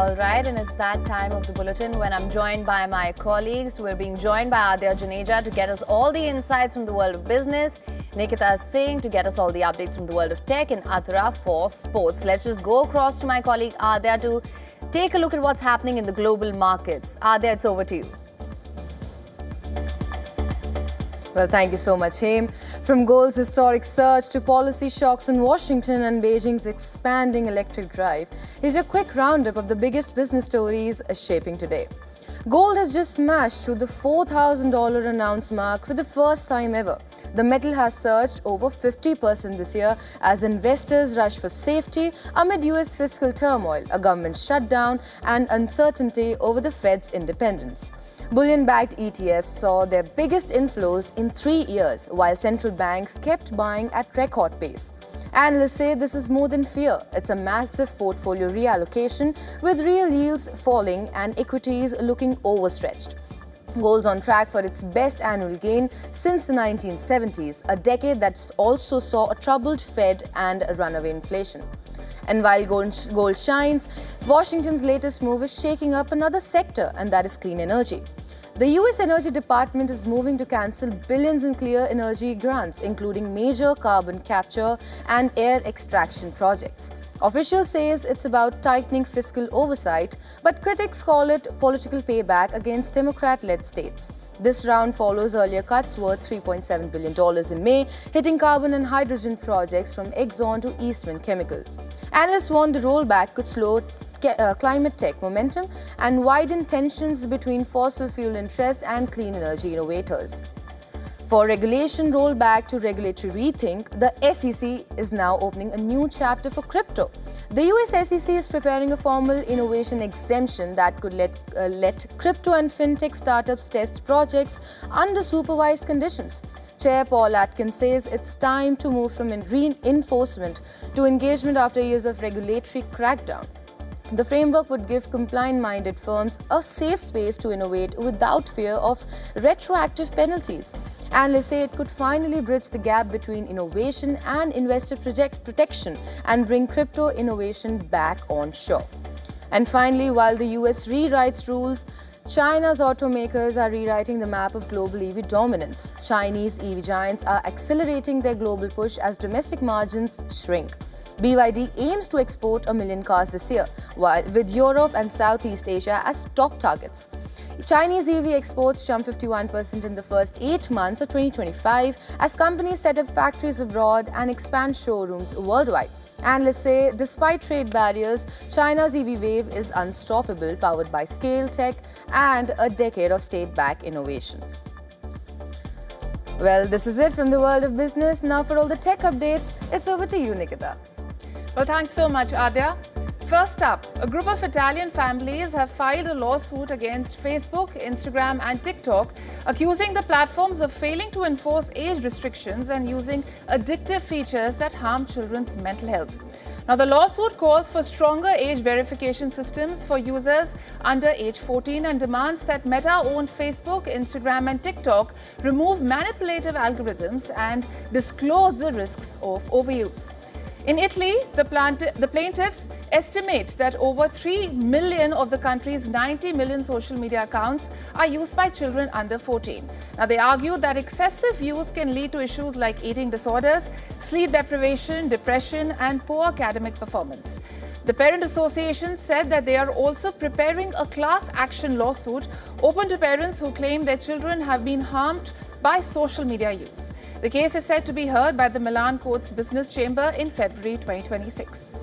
All right, and it's that time of the bulletin when I'm joined by my colleagues. We're being joined by Adya Juneja to get us all the insights from the world of business, Nikita Singh to get us all the updates from the world of tech, and Athara for sports. Let's just go across to my colleague Adya to take a look at what's happening in the global markets. Adya, it's over to you. Well, thank you so much, Haim. From gold's historic surge to policy shocks in Washington and Beijing's expanding electric drive, here's a quick roundup of the biggest business stories shaping today. Gold has just smashed through the $4,000 an ounce mark for the first time ever. The metal has surged over 50% this year as investors rush for safety amid US fiscal turmoil, a government shutdown, and uncertainty over the Fed's independence. Bullion-backed ETFs saw their biggest inflows in 3 years, while central banks kept buying at record pace. Analysts say this is more than fear. It's a massive portfolio reallocation with real yields falling and equities looking overstretched. Gold's on track for its best annual gain since the 1970s, a decade that also saw a troubled Fed and runaway inflation. And while gold shines, Washington's latest move is shaking up another sector, and that is clean energy. The US Energy Department is moving to cancel billions in clean energy grants, including major carbon capture and air extraction projects. Officials say it's about tightening fiscal oversight, but critics call it political payback against Democrat-led states. This round follows earlier cuts worth $3.7 billion in May, hitting carbon and hydrogen projects from Exxon to Eastman Chemical. Analysts warn the rollback could slow climate tech momentum and widen tensions between fossil fuel interests and clean energy innovators. For regulation rollback to regulatory rethink, the SEC is now opening a new chapter for crypto. The US SEC is preparing a formal innovation exemption that could let crypto and fintech startups test projects under supervised conditions. Chair Paul Atkins says it's time to move from reinforcement to engagement after years of regulatory crackdown. The framework would give compliant-minded firms a safe space to innovate without fear of retroactive penalties. Analysts say it could finally bridge the gap between innovation and investor protection and bring crypto innovation back on shore. And finally, while the US rewrites rules, China's automakers are rewriting the map of global EV dominance. Chinese EV giants are accelerating their global push as domestic margins shrink. BYD aims to export 1 million cars this year, with Europe and Southeast Asia as top targets. Chinese EV exports jumped 51% in the first 8 months of 2025 as companies set up factories abroad and expand showrooms worldwide. Analysts say despite trade barriers, China's EV wave is unstoppable, powered by scale, tech, and a decade of state-backed innovation. Well, this is it from the world of business. Now for all the tech updates, it's over to you, Nikita. Well, thanks so much, Adya. First up, a group of Italian families have filed a lawsuit against Facebook, Instagram and TikTok, accusing the platforms of failing to enforce age restrictions and using addictive features that harm children's mental health. Now, the lawsuit calls for stronger age verification systems for users under age 14 and demands that Meta-owned Facebook, Instagram and TikTok remove manipulative algorithms and disclose the risks of overuse. In Italy, the plaintiffs estimate that over 3 million of the country's 90 million social media accounts are used by children under 14. Now, they argue that excessive use can lead to issues like eating disorders, sleep deprivation, depression, and poor academic performance. The parent association said that they are also preparing a class action lawsuit open to parents who claim their children have been harmed by social media use. The case is set to be heard by the Milan Court's Business Chamber in February 2026.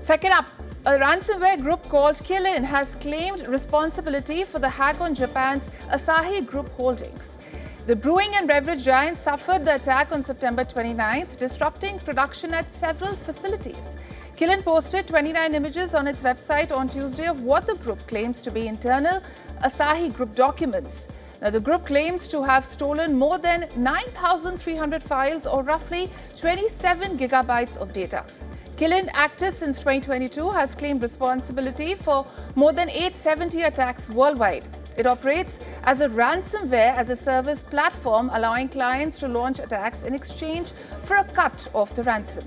Second up, a ransomware group called Killin has claimed responsibility for the hack on Japan's Asahi Group holdings. The brewing and beverage giant suffered the attack on September 29th, disrupting production at several facilities. Killin posted 29 images on its website on Tuesday of what the group claims to be internal Asahi Group documents. Now, the group claims to have stolen more than 9,300 files or roughly 27 gigabytes of data. Killin, active since 2022, has claimed responsibility for more than 870 attacks worldwide. It operates as a ransomware as a service platform, allowing clients to launch attacks in exchange for a cut of the ransom.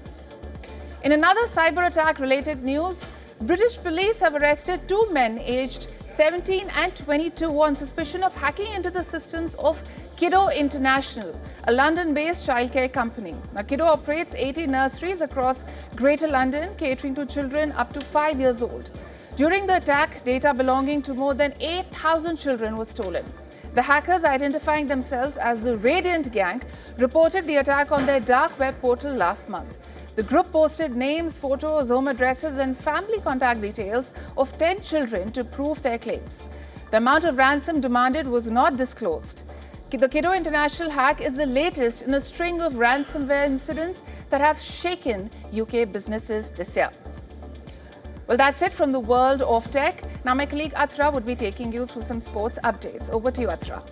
In another cyber attack related news, British police have arrested two men aged 17 and 22 on suspicion of hacking into the systems of Kiddo International, a London-based childcare company. Now, Kiddo operates 80 nurseries across Greater London, catering to children up to 5 years old. During the attack, data belonging to more than 8,000 children was stolen. The hackers, identifying themselves as the Radiant Gang, reported the attack on their dark web portal last month. The group posted names, photos, home addresses and family contact details of 10 children to prove their claims. The amount of ransom demanded was not disclosed. The Kiddo International hack is the latest in a string of ransomware incidents that have shaken UK businesses this year. Well, that's it from the world of tech. Now, my colleague Atra would be taking you through some sports updates. Over to you, Atra.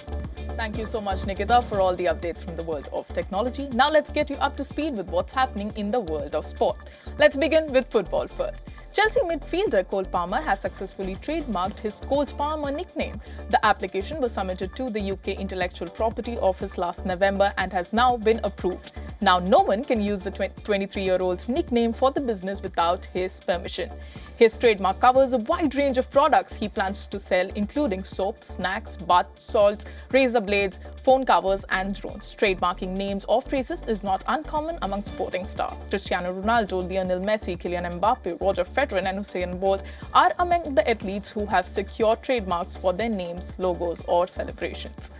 Thank you so much, Nikita, for all the updates from the world of technology. Now, let's get you up to speed with what's happening in the world of sport. Let's begin with football first. Chelsea midfielder Cole Palmer has successfully trademarked his Coles Palmer nickname. The application was submitted to the UK Intellectual Property Office last November and has now been approved. Now, no one can use the 23-year-old's nickname for the business without his permission. His trademark covers a wide range of products he plans to sell, including soap, snacks, bath salts, razor blades, phone covers and drones. Trademarking names or phrases is not uncommon among sporting stars. Cristiano Ronaldo, Lionel Messi, Kylian Mbappe, Roger Federer and Usain Bolt are among the athletes who have secured trademarks for their names, logos or celebrations.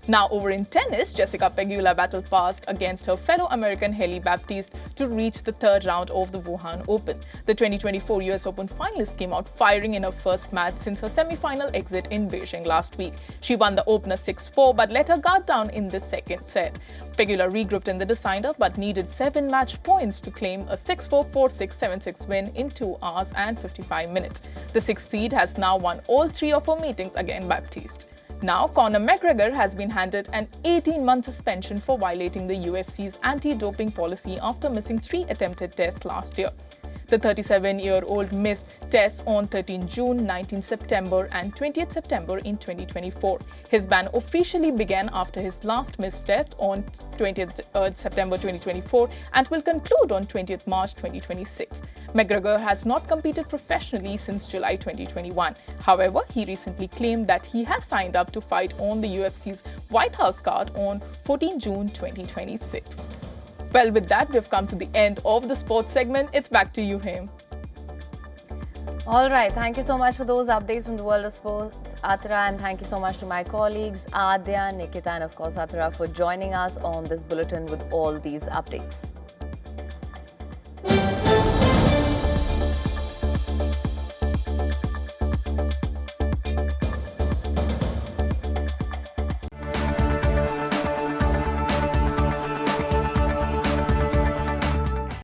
Now, over in tennis, Jessica Pegula battled fast against her fellow American Hailey Baptiste to reach the third round of the WION Open. The 2024 US Open finalist came out firing in her first match since her semi-final exit in Beijing last week. She won the opener 6-4 but let her guard down in the second set. Pegula regrouped in the decider but needed 7 match points to claim a 6-4, 4-6, 7-6 win in 2 hours and 55 minutes. The 6th seed has now won all 3 of her meetings against Baptiste. Now, Conor McGregor has been handed an 18-month suspension for violating the UFC's anti-doping policy after missing 3 attempted tests last year. The 37-year-old missed tests on 13 June, 19 September and 20th September in 2024. His ban officially began after his last missed test on 20th September 2024 and will conclude on 20th March 2026. McGregor has not competed professionally since July 2021. However, he recently claimed that he has signed up to fight on the UFC's White House card on 14 June 2026. Well, with that, we've come to the end of the sports segment. It's back to you, Haim. All right. Thank you so much for those updates from the world of sports, Atra, and thank you so much to my colleagues, Adya, Nikita, and of course, Atra, for joining us on this bulletin with all these updates.